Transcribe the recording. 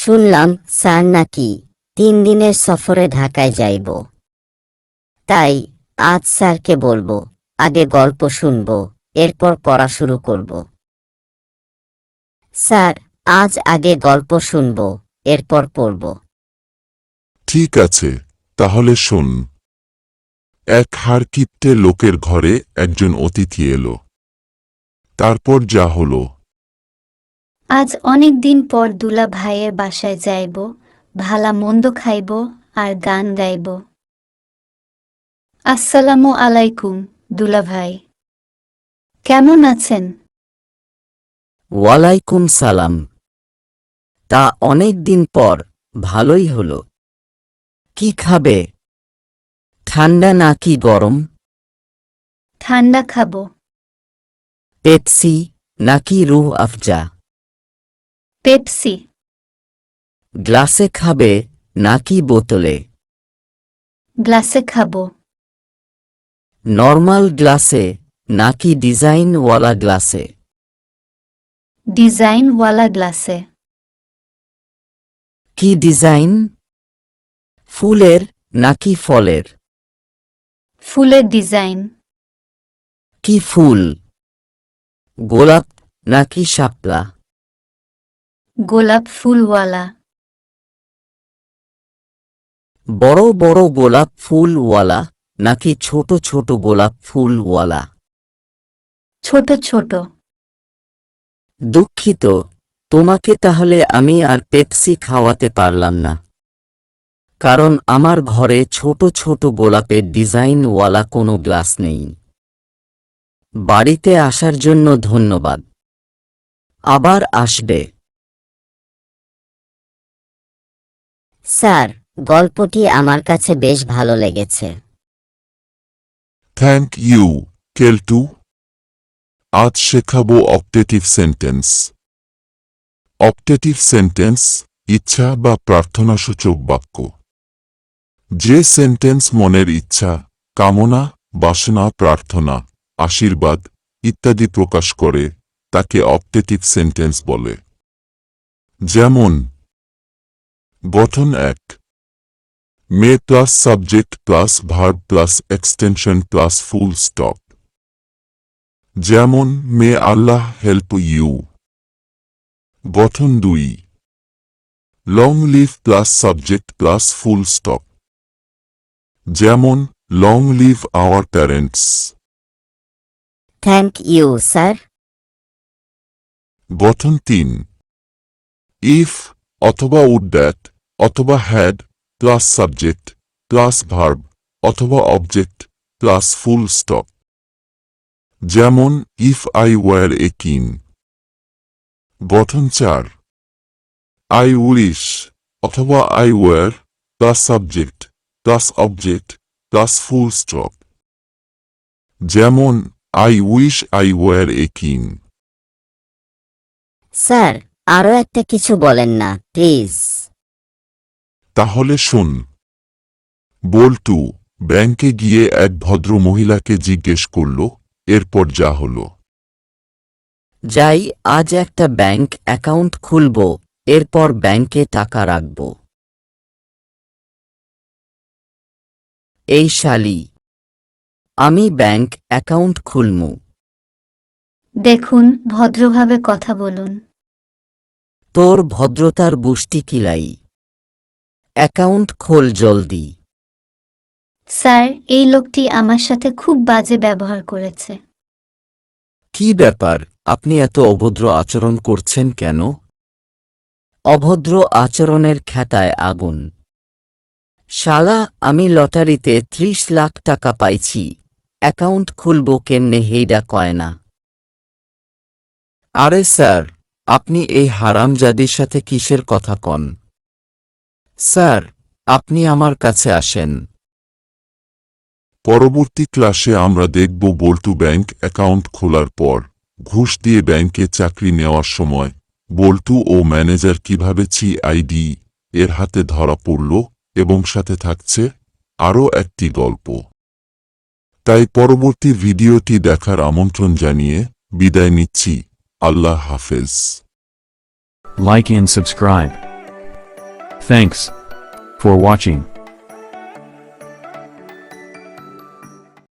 শুনলাম স্যার নাকি 3 দিনের সফরে ঢাকায় যাইব। তাই আজ স্যারকে বলবো আগে গল্প শুনবো, এরপর পড়া শুরু করব। স্যার, আজ আগে গল্প শুনবো, এরপর পড়ব। ঠিক আছে, তাহলে শোন। এক হাড়কিপ্টে লোকের ঘরে একজন অতিথি এলো। তারপর যা হলো। আজ অনেক দিন পর দুলা ভাইয়ের বাসায় যাইব, ভালা মন্দ খাইব আর গান গাইব। আসসালামু আলাইকুম দুলা ভাই, কেমন আছেন? ওয়ালাইকুম সালাম। তা অনেক দিন পর, ভালোই হলো। কি খাবে? ঠান্ডা নাকি গরম? ঠান্ডা খাবো। পেপসি নাকি রুহ আফজা? পেপসি। গ্লাসে খাবে নাকি বোতলে? গ্লাসে খাবো। নর্মাল গ্লাসে নাকি ডিজাইনওয়ালা গ্লাসে? ডিজাইনওয়ালা গ্লাসে। কি ডিজাইন? ফুলের নাকি ফলের? ফুলের ডিজাইন। কি ফুল? গোলাপ নাকি শাপলা? গোলাপ ফুলওয়ালা। বড় বড় গোলাপ ফুলওয়ালা নাকি ছোট ছোট গোলাপ ফুলওয়ালা? ছোট ছোট। দুঃখিত, তোমাকে তাহলে আমি আর পেপসি খাওয়াতে পারলাম না, কারণ আমার ঘরে ছোট ছোট গোলাপের ডিজাইনওয়ালা কোনো গ্লাস নেই। বাড়িতে আসার জন্য ধন্যবাদ। আবার আসবে। স্যার, গল্পটি আমার কাছে বেশ ভালো লেগেছে। Thank you, Keltu. আজ শেখাবো অপটেটিভ সেন্টেন্স। অপটেটিভ সেন্টেন্স ইচ্ছা বা প্রার্থনাসূচক বাক্য। যে সেন্টেন্স মনের ইচ্ছা, কামনা, বাসনা, প্রার্থনা, আশীর্বাদ ইত্যাদি প্রকাশ করে তাকে অপটেটিভ সেন্টেন্স বলে। যেমন গঠন 1, may plus subject plus verb plus extension plus full stop. যেমন মে আল্লাহ হেল্প ইউ। গঠন 2, long live plus subject plus full stop. যেমন long live our parents. Thank you sir. গঠন 3, ইফ অথবা উড দ্যাট অথবা had plus subject plus verb অথবা object plus full stop. যেমন if I were a king. গঠন 4, I wish অথবা I were plus subject plus object plus full stop. যেমন I wish I were a king. Sir, আরও একটা কিছু বলেন না প্লিজ। তাহলে শোন। বল্টু ব্যাংকে গিয়ে এক ভদ্র মহিলাকে জিজ্ঞেস করল, এরপর যা হলো। যাই, আজ একটা ব্যাংক অ্যাকাউন্ট খুলব, এরপর ব্যাংকে টাকা রাখব। এই শালি, আমি ব্যাংক অ্যাকাউন্ট খুলমু। দেখুন, ভদ্রভাবে কথা বলুন। তোর ভদ্রতার বুষ্টি কিলাই। অ্যাকাউন্ট খোল জলদি। স্যার, এই লোকটি আমার সাথে খুব বাজে ব্যবহার করেছে। কি ব্যাপার, আপনি এত অভদ্র আচরণ করছেন কেন? অভদ্র আচরণের খ্যাতায় আগুন। শালা, আমি লটারিতে 30 লাখ টাকা পাইছি, অ্যাকাউন্ট খুলব কেমনে হেইডা কয় না। আরে স্যার, আপনি এই হারামজাদির সাথে কিসের কথা কন? স্যার, আপনি আমার কাছে আসেন। পরবর্তী ক্লাসে আমরা দেখব বল্টু ব্যাংক অ্যাকাউন্ট খোলার পর ঘুষ দিয়ে ব্যাংকে চাকরি নেওয়ার সময় বল্টু ও ম্যানেজার কিভাবে সিআইডি এর হাতে ধরা পড়ল এবং সাথে থাকছে আরও একটি গল্প। তাই পরবর্তী ভিডিওটি দেখার আমন্ত্রণ জানিয়ে বিদায় নিচ্ছি। আল্লাহ হাফেজ। Like and subscribe. Thanks for watching.